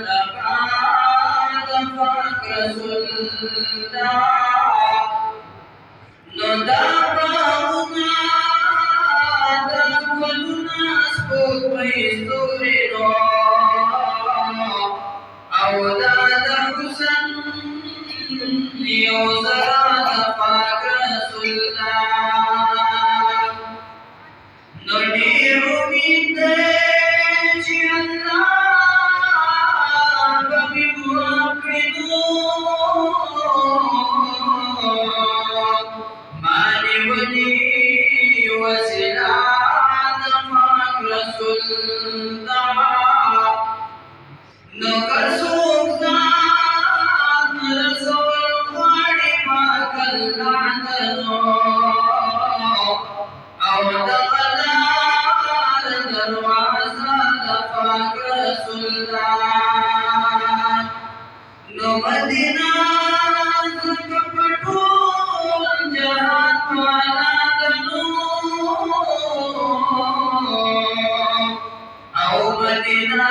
تبعد fuck رسولنا ندابنا دابلنا سبوك ميستورنا أو داد حسن يوزراد fuck رسولنا ندير من ديج الله بمراقبه مالي ولي وسلاد فاك رسولنا نكسوك ذات رسول خالي فاك اللعنة أو دخل دروازة فاك رسولنا مدينة زكبتون جهات والا دنو أو مدينة